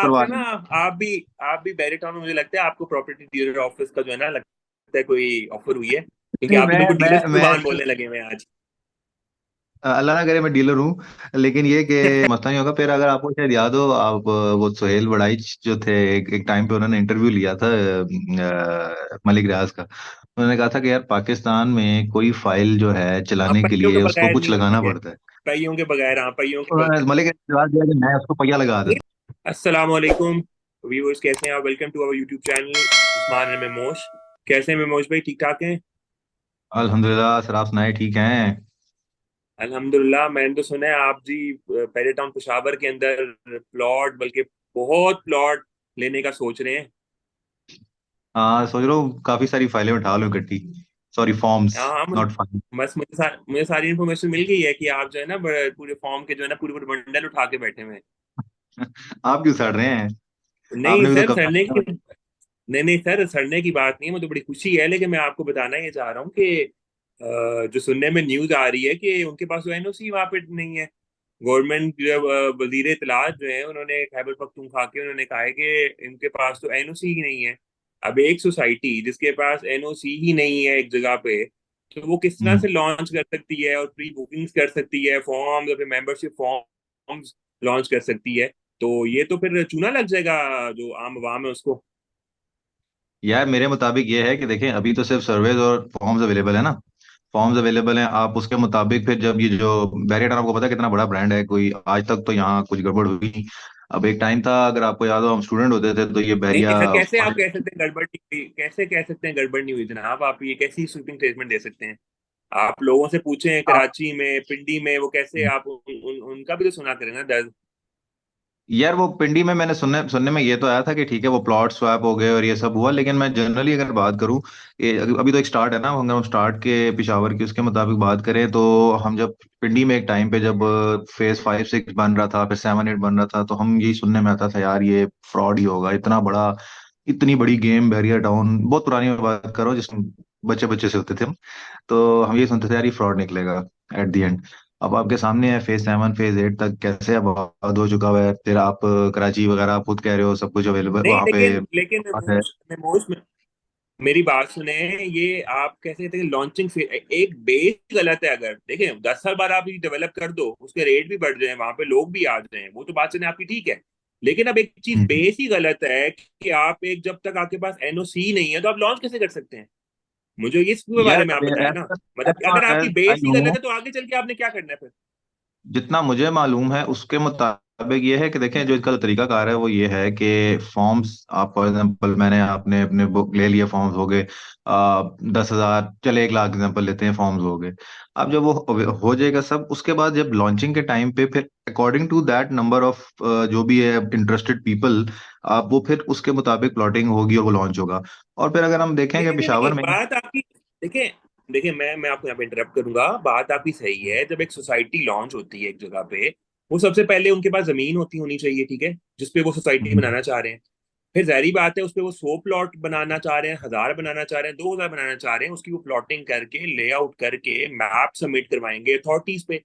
करवा आपका ना, लें। आप भी बैरिटाउन में, मुझे लगता है आपको प्रॉपर्टी डीलर ऑफिस का जो है ना, लगता है कोई ऑफर हुई है, क्योंकि नहीं, आप तो मैं बिल्कुल मैं डीलर की मैं जुबान बोलने लगे हुए हैं आज। अल्लाह ना करे मैं डीलर हूँ, लेकिन ये कि मसला नहीं होगा। फिर अगर आपको शायद याद हो, आप वो सुहेल वड़ाइच जो थे, एक टाइम पे उन्होंने इंटरव्यू लिया था मलिक रियाज का। उन्होंने कहा था कि यार पाकिस्तान में कोई फाइल जो है हाँ, चलाने के पहियों के लिए उसको बगैर कुछ नहीं लगाना होती है। पड़ता है। पहियों के बगैर, हाँ, पहियों के उन्होंने बगैर मलिक रियाज ने जवाब दिया कि मैं उसको पहिया लगा नहीं। दूं। अस्सलाम वालेकुम व्यूअर्स, कैसे हैं आप? Welcome to our YouTube channel Usman and Memosh. कैसे हैं मेमोश भाई, ठीक ठाक हैं? अल्हम्दुलिल्लाह सर, आप सुनाए ठीक हैं? अल्हम्दुलिल्लाह। मैंने तो सुना है आप जी पहले टाउन पेशावर के अंदर प्लॉट, बल्कि बहुत प्लॉट लेने का सोच रहे हैं। हाँ, सोच रहा हूँ काफी सारी फाइलें उठा लूं इकट्ठी। सॉरी, फॉर्म्स, हाँ, नॉट फाइल। बस मुझे सारी इन्फॉर्मेशन मिल गई है कि आप जो है ना पूरे फॉर्म के जो है ना पूरे पूरे बंडल उठा के बैठे हुए हैं। आप क्यों सड़ रहे हैं? नहीं आपने भी तो सर, कहा सड़ने था। की नहीं नहीं सर, सड़ने की बात नहीं है, मुझे बड़ी खुशी है, लेकिन मैं आपको बताना ये चाह रहा हूँ कि जो सुनने में न्यूज आ रही है कि उनके पास जो एनओसी वहां पे नहीं है। गवर्नमेंट वजीर इत्तलात जो है, उन्होंने खैबर पख्तूनख्वा के उन्होंने कहा है कि इनके पास तो एनओसी ही नहीं है। अब एक सोसाइटी जिसके पास एनओसी ही नहीं है एक जगह पे, तो वो किस तरह हम्म। से लॉन्च कर सकती है और प्री बुकिंग्स कर सकती है, फॉर्म या फिर मेंबरशिप फॉर्म्स लॉन्च कर सकती है? तो ये तो फिर चूना लग जाएगा जो आम आवाम है उसको। यार मेरे मुताबिक ये है कि देखें, अभी तो सिर्फ सर्वेज और फॉर्म्स अवेलेबल है ना। फॉर्म्स अवेलेबल हैं, आप उसके मुताबिक फिर जब ये जो बैरियर, आपको पता है कितना बड़ा ब्रांड है, कोई आज तक तो यहाँ कुछ गड़बड़ हुई नहीं। अब एक टाइम था, अगर आपको याद हो, हम स्टूडेंट होते थे तो ये नहीं नहीं बैरिया। सर, कैसे आप कह सकते हैं गड़बड़ नहीं हुई? कैसे कह सकते हैं गड़बड़ नहीं हुई जनाब? आप ये कैसी स्वीपिंग स्टेटमेंट दे सकते हैं? आप लोगों से पूछें कराची में, पिंडी में, वो कैसे आप उनका भी तो सुना करें ना दर्द। यार वो पिंडी में मैंने सुनने सुनने में ये तो आया था कि ठीक है वो प्लॉट स्वैप हो गए और ये सब हुआ, लेकिन मैं जनरली अगर बात करूं, ये अभी तो एक स्टार्ट है ना, अगर हम स्टार्ट के पिशावर की उसके मुताबिक बात करें, तो हम जब पिंडी में एक टाइम पे जब फेज 5 6 बन रहा था, फिर 7 8 बन रहा था, तो हम यही सुनने में आता था यार ये फ्रॉड ही होगा, इतना बड़ा, इतनी बड़ी गेम बैरियर टाउन, बहुत पुरानी मैं बात कर रहा हूँ जिसमें बच्चे बच्चे से होते थे हम। तो हम ये सुनते थे यार ये फ्रॉड निकलेगा एट द एंड। अब आपके सामने है फेज 7 फेज 8 तक कैसे अब आबाद हो चुका हुआ है। फिर आप कराची वगैरह आप खुद कह रहे हो सब कुछ अवेलेबल नहीं, वहाँ पे लेकिन बात है। मेमोज में मेरी बात सुने। ये आप कैसे कहते हैं लॉन्चिंग से एक बेस गलत है। अगर देखें 10 साल बाद आप ये डेवलप कर दो, उसके रेट भी बढ़ जाए, वहां पे लोग भी आ जाए, वो तो बात सुने आपकी ठीक है। लेकिन अब एक चीज हम्म। बेस ही गलत है कि आप एक, जब तक आपके पास एनओसी नहीं है तो आप लॉन्च कैसे कर सकते हैं? मुझे इसके बारे यार में आप बताएं ना। मतलब कि अगर आपकी एज बेस आई ही नो, गलत है तो आगे चल के आपने क्या करना है फिर? जितना मुझे मालूम है उसके मुताबिक ये है कि देखें, जो इसका जो तरीकाकार है वो ये है कि फॉर्म्स, आप फॉर एग्जांपल मैंने आपने अपने बुक ले लिए, फॉर्म्स हो गए 10,000, चले 1 लाख एग्जांपल लेते हैं, फॉर्म्स हो गए। अब जब वो हो जाएगा सब, उसके बाद जब लॉन्चिंग के टाइम पे फिर according to that number of जो भी है इंटरेस्टेड पीपल, आप वो फिर उसके मुताबिक प्लॉटिंग होगी और वो लॉन्च होगा। और फिर अगर हम देखेंगे नहीं नहीं पिशावर नहीं, में। बात आपकी, देखिए देखिए, मैं आपको यहाँ पे इंटरप्ट करूंगा। बात आपकी सही है। जब एक सोसाइटी लॉन्च होती है एक जगह पे, वो सबसे पहले उनके पास जमीन होनी चाहिए, ठीक है, जिसपे वो सोसाइटी हम्म। बनाना चाह रहे हैं। फिर जाहिर बात है उस पे वो 100 प्लॉट बनाना चाह रहे हैं, 1000 बनाना चाह रहे हैं, 2000 बनाना चाह रहे हैं, उसकी वो प्लॉटिंग करके लेआउट करके मैप सबमिट करवाएंगे अथॉरिटीज पे।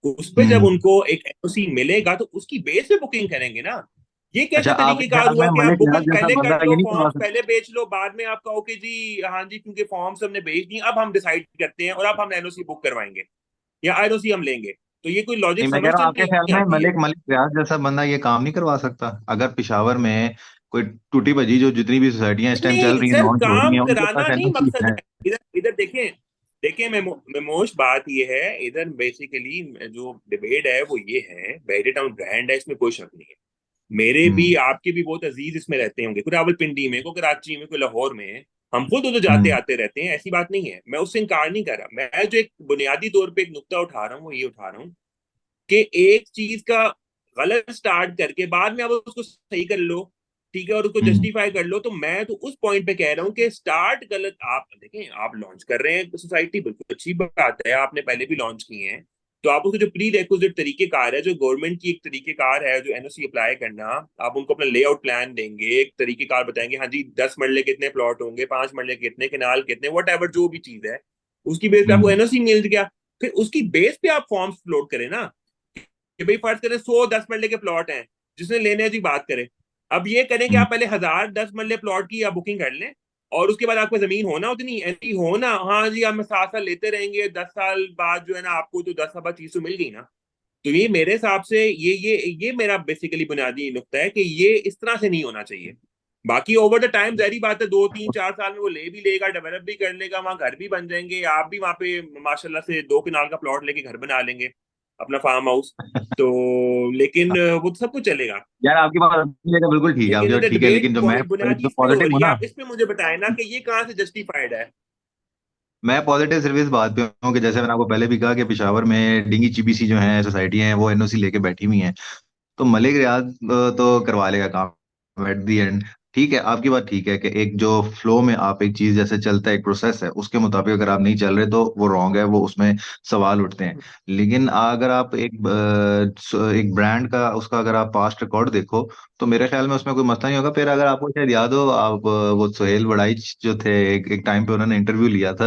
उस पे जब हम्म। उनको एक एनओसी मिलेगा तो उसकी बेस पे बुकिंग करेंगे ना। ये अच्छा, कैसे आपके तरीकेकार ख्याल में हुआ कि आप मलिक रियाज बुकिंग जैसा पहले बंदा कर ये लो, नहीं करवा फॉर्म्स सकता? पहले बेच लो, बाद में आप कहो कि जी हाँ जी क्योंकि फॉर्म्स हमने बेच दिए, अब हम डिसाइड करते हैं और अब हम एनओसी बुक करवाएंगे या एनओसी हम लेंगे। तो ये कोई लॉजिक नहीं, मैं कह रहा समझते हूँ आपके ख्याल नहीं में आती है। मलिक मलिक रियाज जैसा बंदा ये काम नहीं करवा सकता? अगर पिशावर में कोई टूटी भजी जो जितनी भी सोसाइटियां इस टाइम चल नहीं रही हैं, सर, लॉन्च हो रही काम हैं, उनके कराना पास नहीं एनओसी मकसद है। है। इधर इधर देखें, देखिए मेमोश, बात ये है इधर बेसिकली जो डिबेट है वो ये है, बैरियर टाउन ब्रांड है, इसमें कोई शक नहीं है। मेरे भी हम्म। आपके भी बहुत अजीज इसमें रहते होंगे, कोई रावलपिंडी में, कोई कराची में, कोई लाहौर में। हम खुद उधर जाते हम्म। आते रहते हैं, ऐसी बात नहीं है, मैं उससे इनकार नहीं कर रहा। मैं जो एक बुनियादी तौर पे एक नुक्ता उठा रहा हूँ वो ये उठा रहा हूँ कि एक चीज का गलत स्टार्ट करके बाद में आप उसको सही कर लो, ठीक है, और उसको हम्म। जस्टिफाई कर लो। तो मैं तो उस पॉइंट पे कह रहा हूँ कि स्टार्ट गलत। आप देखें, आप लॉन्च कर रहे हैं सोसाइटी, बिल्कुल अच्छी बात है, आपने पहले भी लॉन्च किए हैं। तो आप उसके जो प्री रेक्विजिट तरीकेकार है, जो गवर्नमेंट की एक तरीकेकार है, जो एनओसी अप्लाई करना, आप उनको अपना लेआउट प्लान देंगे, एक तरीकेकार बताएंगे, हाँ जी 10 मरले कितने प्लॉट होंगे, 5 मरले कितने, केनाल कितने, वट एवर जो भी चीज है, उसकी बेस पे आपको हम्म। एनओसी मिल गया। फिर उसकी बेस पे आप फॉर्म्स फ्लोट करें ना, कि भाई फर्ज करें 110 मरले के प्लॉट हैं, जिसने लेने हैं जी बात करें। अब ये करें कि हम्म। आप पहले 1010 मरले प्लॉट की आप बुकिंग कर लें, और उसके बाद आपको जमीन होना उतनी ऐसी हो ना, हाँ जी हम 7 साल लेते रहेंगे, 10 साल बाद जो है ना आपको तो 10 सवा 30 तो मिल गई ना। तो ये मेरे हिसाब से ये मेरा बेसिकली बुनियादी नुक्ता है कि ये इस तरह से नहीं होना चाहिए। बाकी ओवर द टाइम जारी बात है, 2 3 4 साल में वो ले भी लेगा, डेवलप भी कर लेगा, वहां घर भी बन जाएंगे, आप भी वहां पे माशाल्लाह से 2 कनाल का प्लॉट लेके घर बना लेंगे, अपना फार्म हाउस। तो लेकिन वो तो सब कुछ चलेगा। यार आपकी बात बिल्कुल ठीक है, आपकी लेकिन बात ठीक है, डिबेट लेकिन जो मैं बुनियादी जो इस पे हो पॉजिटिव रही हूँ है, ना, आप इस पे मुझे बताएं ना कि ये कहाँ से जस्टिफाइड है। मैं पॉजिटिव सिर्फ इस बात पे हूँ कि जैसे मैंने आपको पहले भी कहा कि पेशावर में डिंगी चीबीसी जो है सोसाइटी हैं वो एनओसी लेके बैठी हुई हैं। तो मलिक रियाज तो करवा लेगा काम एट दी एंड। ठीक है, आपकी बात ठीक है कि एक जो फ्लो में आप एक चीज जैसे चलता है, एक प्रोसेस है, उसके मुताबिक अगर आप नहीं चल रहे तो वो रॉन्ग है, वो उसमें सवाल उठते हैं। लेकिन अगर आप एक ब्रांड का उसका अगर आप पास्ट रिकॉर्ड देखो तो मेरे ख्याल में उसमें कोई मसला नहीं होगा। फिर अगर आपको शायद याद हो, आप वो सुहेल वड़ाइच जो थे, एक टाइम पे उन्होंने इंटरव्यू लिया था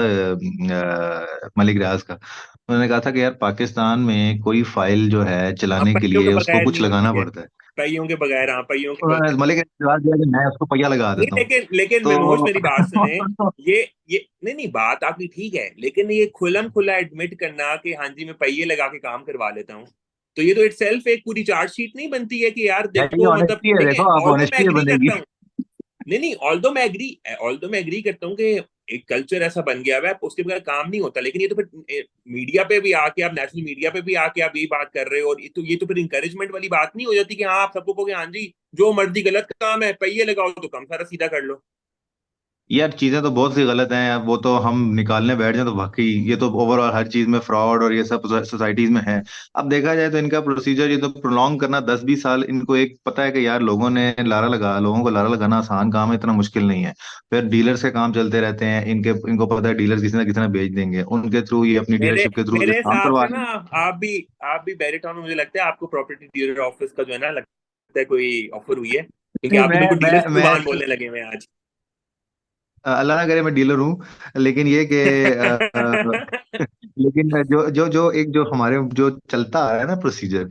मलिक रियाज का। उन्होंने कहा था कि यार पाकिस्तान में कोई फाइल जो है हाँ, चलाने के पहियों के लिए उसको बगैर कुछ नहीं होती लगाना है। पड़ता है। पहियों के बगैर, हाँ पहियों के उन्होंने बगैर। मलिक ने जवाब दिया कि मैं उसको पहिया लगा नहीं देता हूँ। लेकिन मनोज तो मेरी बात सुने। ये ये नहीं नहीं, बात आपकी ठीक है, लेकिन ये खुलम खुला एडमिट करना कि हाँ जी मैं पहिए लगा के काम करवा लेता हूँ, तो ये तो इटसेल्फ एक पूरी चार्जशीट नहीं बनती है कि यार यार ये देखो, मतलब ऑनेस्टी है, देखें, देखो आप ऑल दो मैं ऑनेस्टी है एग्री बंदे की। करता हूँ। नहीं नहीं, ऑल दो मैं एग्री करता हूँ कि एक कल्चर ऐसा बन गया हुआ है, उसके बगैर काम नहीं होता, लेकिन ये तो फिर मीडिया पे भी आके, आप नेशनल मीडिया पे भी आके आप यही बात कर रहे हो, और ये तो फिर इंकरेजमेंट वाली बात नहीं हो जाती कि हाँ आप सबको कहोगे हाँ जी जो मर्जी गलत काम है, पहिए लगाओ तो कम सारा सीधा कर लो। यार चीजें तो बहुत सी गलत हैं, वो तो हम निकालने बैठ जाए तो वाकई ये तो ओवरऑल हर चीज में फ्रॉड और ये सब सोसाइटीज में है। अब देखा जाए तो इनका प्रोसीजर ये तो प्रोलॉन्ग करना 10-20 साल, इनको एक पता है कि यार लोगों को लारा लगाना आसान काम है, इतना मुश्किल नहीं है। फिर डीलर्स के काम चलते रहते हैं, इनको पता है डीलर्स किसी ना बेच देंगे, उनके थ्रू ये अपनी मेरे डीलरशिप के थ्रू मेरे ये काम हिसाब करवा से ना, लेंगे। आप भी बैरिटाउन में, मुझे लगता है आपको प्रॉपर्टी डीलर ऑफिस का जो है ना, लगता है कोई ऑफर हुई है, क्योंकि नहीं, आप तो मैं बिल्कुल मैं डीलर की मैं जुबान बोलने लगे हुए हैं आज। अल्लाह ना करे मैं डीलर हूँ, लेकिन ये कि लेकिन जो जो जो एक जो हमारे जो चलता आ रहा है ना प्रोसीजर,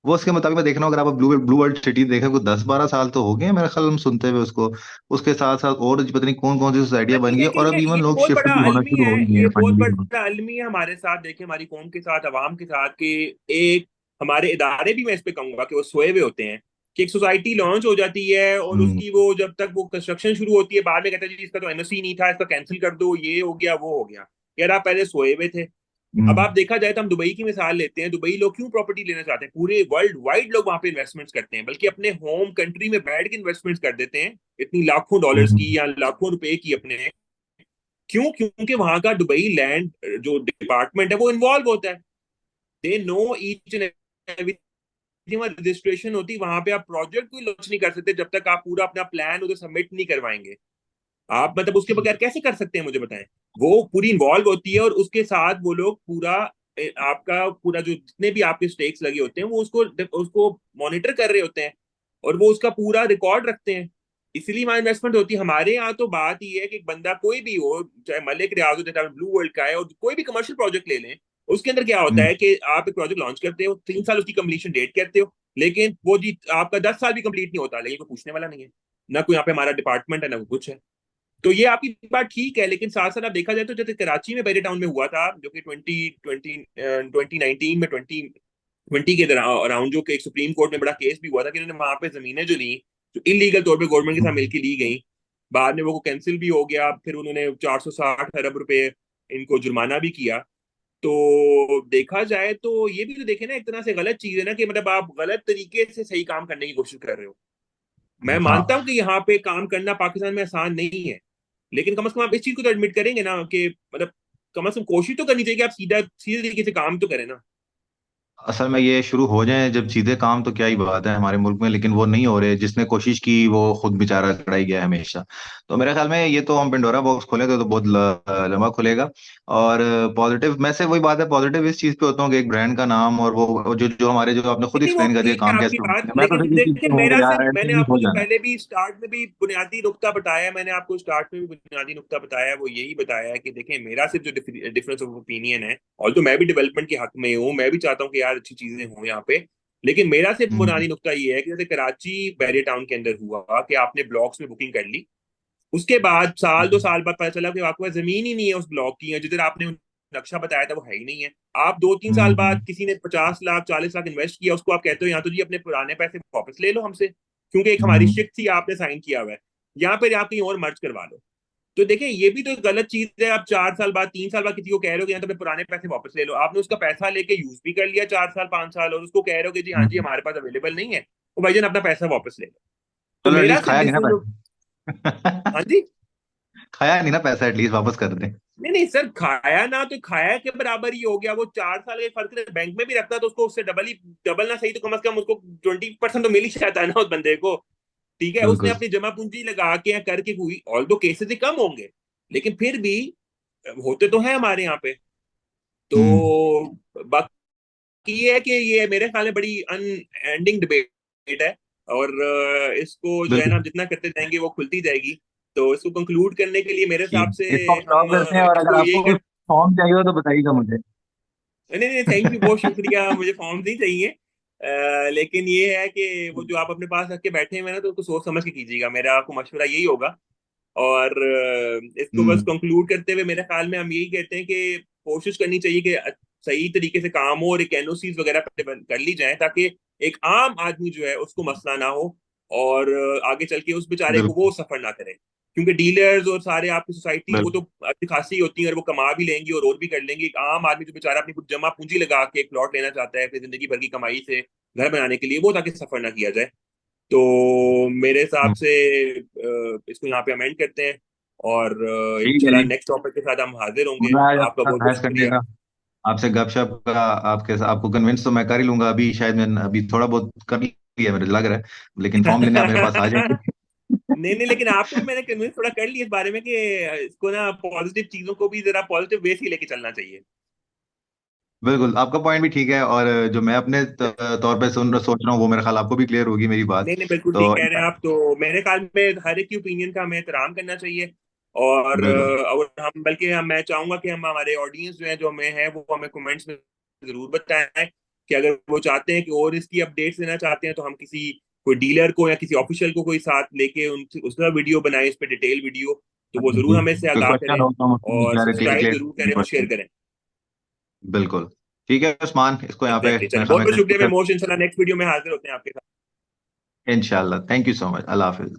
वो उसके मुताबिक मैं देख रहा हूँ। अगर आप ब्लू ब्लू वर्ल्ड सिटी देखें, को 10-12 साल तो हो गए हैं मेरे ख्याल में सुनते हुए उसको। उसके साथ साथ और पता नहीं कौन कौन सी सोसाइटियां बन नहीं गई और लेकिन अब ये इवन लोग बहुत शिफ्ट बड़ा भी होना अलमी शुरू है, हो गए ये हैं बहुत फंडिंग में। बड़ा अलमी है हमारे साथ, देखिए हमारी कौम के साथ, अवाम के साथ, कि एक हमारे इदारे भी, मैं इस पे कहूंगा कि वो सोए हुए होते हैं, कि एक सोसाइटी लॉन्च हो जाती है और हम्म। उसकी वो जब तक वो कंस्ट्रक्शन शुरू होती है, बाद में कहते हैं जी इसका तो एनओसी नहीं था, इसका कैंसिल कर दो, ये हो गया वो हो गया। यार आप पहले सोए हुए थे। अब हम्म। आप देखा जाए तो हम दुबई की मिसाल लेते हैं, दुबई लोग क्यों प्रॉपर्टी लेना चाहते हैं, पूरे वर्ल्ड वाइड लोग वहां पे इन्वेस्टमेंट्स करते हैं, बल्कि अपने होम कंट्री में बैठ के इन्वेस्टमेंट्स कर देते हैं, इतनी लाखों डॉलर्स की हम्म। या लाखों रुपए की अपने। क्यों? क्योंकि वहां का दुबई लैंड जो डिपार्टमेंट है वो इन्वॉल्व होता है, they know each and everything. Registration होती है वहां पे, आप प्रोजेक्ट कोई लॉन्च नहीं कर सकते जब तक आप पूरा अपना प्लान उधर सबमिट नहीं करवाएंगे। आप मतलब उसके बगैर कैसे कर सकते हैं, मुझे बताएं। वो पूरी इन्वॉल्व होती है, और उसके साथ वो लोग पूरा आपका पूरा जो जितने भी आपके स्टेक्स लगे होते हैं वो उसको उसको मॉनिटर कर रहे होते हैं, और वो उसका पूरा रिकॉर्ड रखते हैं। इसलिए वहां इन्वेस्टमेंट होती है। हमारे यहाँ तो बात ही है कि एक बंदा कोई भी हो, चाहे मलिक रियाज हो, चाहे ब्लू वर्ल्ड का है, और कोई भी कमर्शियल प्रोजेक्ट ले लें, उसके अंदर क्या होता हम्म। है कि आप एक प्रोजेक्ट लॉन्च करते हो, 3 साल उसकी कंप्लीशन डेट कहते हो, लेकिन वो जी आपका 10 साल भी कंप्लीट नहीं होता, लेकिन कोई पूछने वाला नहीं है, ना कोई यहाँ पे हमारा डिपार्टमेंट है ना कुछ है। तो ये आपकी बात ठीक है, लेकिन साथ साथ आप देखा जाए तो जैसे कराची में बेरी टाउन में हुआ था, जो कि 2019 में 2020 के अराउंड, जो कि एक सुप्रीम कोर्ट में बड़ा केस भी हुआ था कि उन्होंने वहां पे जमीनें जो ली, जो इलीगल तौर पे गवर्नमेंट के साथ हम्म। मिलकर ली गई, बाद में वो कैंसिल भी हो गया, फिर उन्होंने 460 अरब रुपए इनको जुर्माना भी किया। तो देखा जाए तो ये भी तो देखे ना, एक तरह से गलत चीज है ना, कि मतलब आप गलत तरीके से सही काम करने की कोशिश कर रहे हो। मैं मानता हाँ, हूं कि यहाँ पे काम करना पाकिस्तान में आसान नहीं है, लेकिन कम से कम आप इस चीज को तो एडमिट करेंगे ना कि मतलब कम से कम कोशिश तो करनी चाहिए कि आप सीधा सीधे तरीके से काम तो करें ना। असल में ये शुरू हो जाए जब सीधे काम तो क्या ही बात है हमारे मुल्क में, लेकिन वो नहीं हो रहे। जिसने कोशिश की वो खुद बेचारा लड़ाई गया है हमेशा। तो मेरे ख्याल में ये तो हम पिंडोरा बॉक्स खोले तो बहुत लंबा खुलेगा। और पॉजिटिव मैं से वही बात है, पॉजिटिव इस चीज पे होता हूँ कि एक ब्रांड का नाम और वो जो जो हमारे जो आपने खुद नहीं वो एक्सप्लेन कर दिया ठीक है काम आपकी कैसे होता बात, है, मैं तो लेकिन सिर्फ ये चीज देखिए पे हूँ मेरा कि यार सिर्फ, मैंने ऐसे ही आपको हो जो जाना है। पहले भी स्टार्ट में भी बुनियादी नुक्ता बताया है, मैंने आपको स्टार्ट में भी बुनियादी नुक्ता बताया है, वो यही बताया है कि देखिए मेरा सिर्फ जो डिफरेंस ऑफ ओपिनियन है, और तो मैं भी डेवलपमेंट के हक में हूँ, मैं भी चाहता हूँ कि यार अच्छी चीजें हों यहाँ पे, लेकिन मेरा सिर्फ हम्म। बुनियादी नुकता ये है कि जैसे कराची बैरियर टाउन के अंदर हुआ कि आपने ब्लॉक्स में बुकिंग कर ली, उसके बाद साल दो हम्म। साल बाद पता चला कि आपके पास जमीन ही नहीं है उस ब्लॉक की, या जिधर आपने नक्शा बताया था वो है ही नहीं है। आप 2-3 साल बाद हम्म। किसी ने 50 लाख 40 लाख इन्वेस्ट किया, उसको आप कहते हो यहाँ तो जी अपने पुराने पैसे वापस ले लो हमसे, क्योंकि एक हमारी हम्म। शिफ्ट थी आपने साइन किया हुआ है, यहाँ पे आप कहीं और मर्ज करवा लो। तो देखें ये भी तो एक गलत चीज है। आप 4 साल बाद 3 साल बाद किसी को कह रहे हो कि यहाँ तो अपने पुराने पैसे वापस ले लो, आपने उसका पैसा लेके यूज भी कर लिया 4 साल 5 साल, और उसको कह रहे हो कि जी हाँ जी हम्म। हमारे पास अवेलेबल नहीं है, तो भाईजान अपना पैसा वापस ले लो। तो चलो मेरा एटलीस्ट सिर्फ खाया नहीं ना डिसीजन, पैसा। हाँ जी, खाया नहीं ना पैसा, एटलीस्ट वापस कर दें। नहीं नहीं सर, खाया ना तो खाया के बराबर ही हो गया। वो 4 साल के फर्क से बैंक में भी रखता तो उसको उससे डबल ही, डबल ना सही तो कम से कम उसको 20% तो मिल ही जाता है ना उस बंदे को। ठीक है, उसने बिल्कुल। अपनी जमा पूंजी लगा के या करके, हुई ऑल दो केसेस ही कम होंगे, लेकिन फिर भी होते तो हैं हमारे यहाँ पे। हम्म। तो बाकी ये है कि ये मेरे ख्याल में बड़ी अनएंडिंग डिबेट है, और इसको जो है ना बिल्कुल। हम जितना करते जाएंगे वो खुलती जाएगी। तो इसको कंक्लूड करने के लिए मेरे हिसाब ठीक, से इसको हम हम स्टॉप करते हैं, और अगर इसको यही आपको कोई कर, फॉर्म चाहिए हो तो बताइएगा मुझे। नहीं नहीं थैंक यू, बहुत शुक्रिया, मुझे फॉर्म नहीं चाहिए। लेकिन ये है कि वो जो आप अपने पास रख के बैठे हुए हैं ना, तो उसको सोच समझ के कीजिएगा, मेरा आपको मशवरा यही होगा। और इसको बस हम्म। कंक्लूड करते हुए मेरे ख्याल में हम यही कहते हैं कि कोशिश करनी चाहिए कि सही तरीके से काम हो और एक एनओसीज वगैरह कर ली जाए, ताकि एक आम आदमी जो है उसको मसला ना हो, और आगे चल के उस बेचारे को वो बिल्कुल। सफर ना करे। क्योंकि डीलर्स और सारे आपकी सोसाइटी वो तो बिल्कुल। अच्छी खासी होती है और वो कमा भी लेंगी और भी कर लेंगी। एक आम आदमी जो बेचारा अपनी कुछ जमा पूंजी लगा के एक प्लॉट लेना चाहता है फिर जिंदगी भर की कमाई से घर बनाने के लिए, वो ताकि सफर ना किया जाए। तो मेरे हिसाब हम्म। से इसको यहाँ पे अमेंड करते हैं, और ठीक है इंशाल्लाह जी। नेक्स्ट टॉपिक के साथ हम हाजिर होंगे। मजा आया आपका आपका बहुत बहुत बहस करने शुक्रिया। का, आपसे गपशप का। आपको कन्विंस तो मैं कर ही लूंगा, अभी शायद मैं अभी थोड़ा बहुत कर लिया मेरे लग रहा है, लेकिन फॉर्म लेने आप मेरे पास आ जाएंगे। नहीं नहीं, लेकिन आपको भी मैंने कन्विंस थोड़ा कर लिया इस बारे में कि इसको ना पॉजिटिव चीजों को भी जरा पॉजिटिव वे से लेके चलना चाहिए। बिल्कुल, आपका पॉइंट भी ठीक है, और जो मैं अपने तौर पे सोच रहा हूँ वो मेरे ख्याल आपको भी क्लियर होगी मेरी बात। नहीं नहीं, बिल्कुल तो ठीक कह रहे हैं आप। तो मेरे ख्याल में हर एक की ओपिनियन का हमें एहतराम करना चाहिए। बिल्कुल। और हम बल्कि हम मैं चाहूंगा कि हम हमारे ऑडियंस जो है जो हमें है वो हमें कमेंट्स में जरूर बताएं कि अगर वो चाहते हैं कि और इसकी अपडेट्स लेना चाहते हैं, तो हम किसी कोई डीलर को या किसी ऑफिशियल को कोई साथ लेके उन उसका वीडियो बनाए, इस पे डिटेल वीडियो, तो वो जरूर हमें इससे कोई आगाह क्वेश्चन करें हो तो हम उसको और सब्सक्राइब जरूर करें और शेयर क्लियर। करें। बिल्कुल। ठीक है उस्मान, इसको यहाँ पे एग्जैक्टली, चलिए मेरे ख्याल बहुत में बहुत शुक्रिया। मैं कंक्लूड मोस्ट इंशाल्लाह नेक्स्ट वीडियो में हाजिर होते हैं आपके साथ। इंशाल्लाह। Thank you so much. Allah Hafiz.